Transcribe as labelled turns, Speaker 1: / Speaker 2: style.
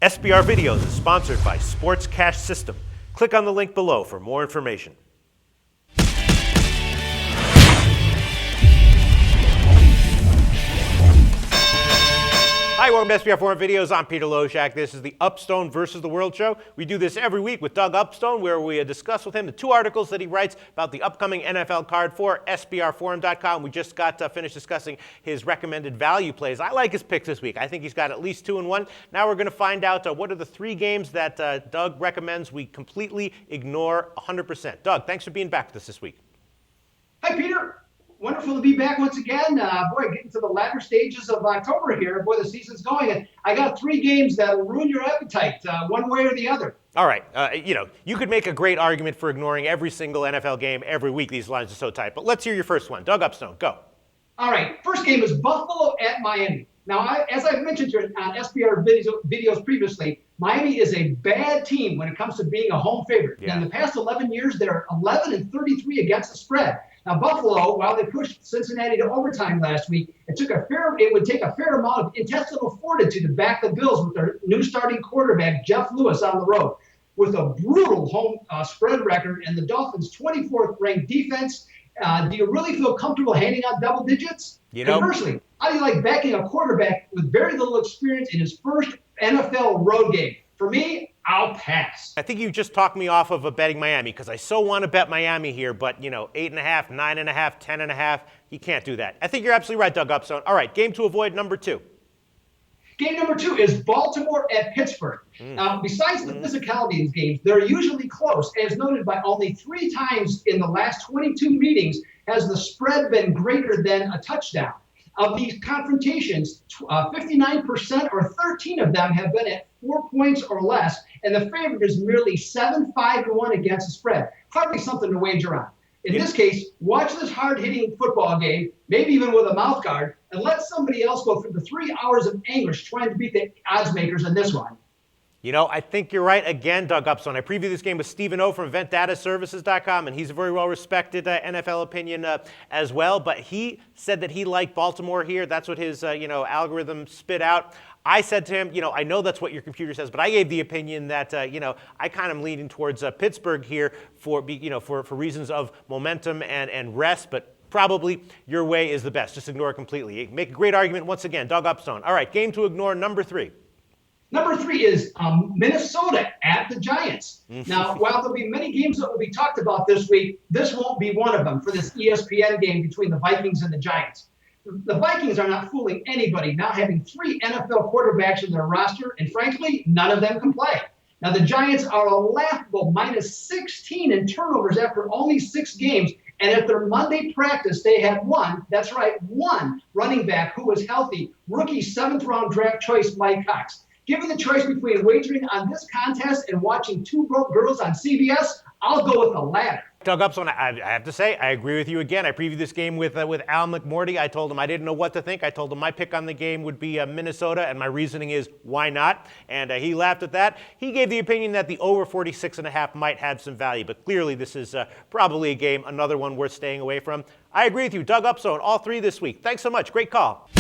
Speaker 1: SBR Videos is sponsored by Sports Cash System. Click on the link below for more information. Hi, welcome to SBR Forum Videos. I'm Peter Lojak. This is the Upstone versus the World show. We do this every week with Doug Upstone, where we discuss with him the two articles that he writes about the upcoming NFL card for SBRForum.com. We just got finished discussing his recommended value plays. I like his picks this week. I think he's got at least 2-1. Now we're going to find out what are the three games that Doug recommends we completely ignore 100%. Doug, thanks for being back with us this week.
Speaker 2: Hi, Peter. Wonderful to be back once again. Getting to the latter stages of October here. Boy, the season's going. And I got three games that will ruin your appetite one way or the other.
Speaker 1: All right. You could make a great argument for ignoring every single NFL game every week. These lines are so tight. But let's hear your first one. Doug Upstone, go.
Speaker 2: All right. First game is Buffalo at Miami. Now, as I've mentioned on SBR videos previously, Miami is a bad team when it comes to being a home favorite. Yeah. In the past 11 years, they're 11-33 against the spread. Now, Buffalo, while they pushed Cincinnati to overtime last week, it would take a fair amount of intestinal fortitude to back the Bills with their new starting quarterback, Jeff Lewis, on the road. With a brutal home spread record and the Dolphins' 24th ranked defense, do you really feel comfortable handing out double digits? Conversely, how do you like backing a quarterback with very little experience in his first NFL road game? For me, I'll pass.
Speaker 1: I think you just talked me off of betting Miami because I so want to bet Miami here, but 8.5, 9.5, 10.5, you can't do that. I think you're absolutely right, Doug Upstone. All right, game to avoid, number two.
Speaker 2: Game number two is Baltimore at Pittsburgh. Now, besides the physicality of these games, they're usually close. As noted, by only 3 times in the last 22 meetings has the spread been greater than a touchdown. Of these confrontations, 59% or 13 of them have been at 4 points or less, and the favorite is merely 7-5-1 against the spread. Hardly something to wager on. In this case, watch this hard-hitting football game, maybe even with a mouth guard, and let somebody else go through the 3 hours of anguish trying to beat the odds makers in this one.
Speaker 1: I think you're right again, Doug Upstone. I previewed this game with Stephen O. from EventDataServices.com, and he's a very well-respected NFL opinion as well. But he said that he liked Baltimore here. That's what his algorithm spit out. I said to him, I know that's what your computer says, but I gave the opinion that I kind of leaning towards Pittsburgh here for reasons of momentum and rest, but probably your way is the best. Just ignore it completely. Make a great argument once again, Doug Upstone. All right, game to ignore, number 3.
Speaker 2: Number 3 is Minnesota at the Giants. Now, while there'll be many games that will be talked about this week, this won't be one of them for this ESPN game between the Vikings and the Giants. The Vikings are not fooling anybody, now having 3 NFL quarterbacks in their roster, and frankly, none of them can play. Now, the Giants are a laughable -16 in turnovers after only 6 games, and at their Monday practice, they had one running back who was healthy, rookie 7th-round draft choice Mike Cox. Given the choice between wagering on this contest and watching Two Broke Girls on CBS, I'll go with the latter.
Speaker 1: Doug Upstone, I have to say, I agree with you again. I previewed this game with Al McMorty. I told him I didn't know what to think. I told him my pick on the game would be Minnesota, and my reasoning is why not? And he laughed at that. He gave the opinion that the over 46.5 might have some value, but clearly this is probably a game, another one worth staying away from. I agree with you. Doug Upstone, all 3 this week. Thanks so much. Great call.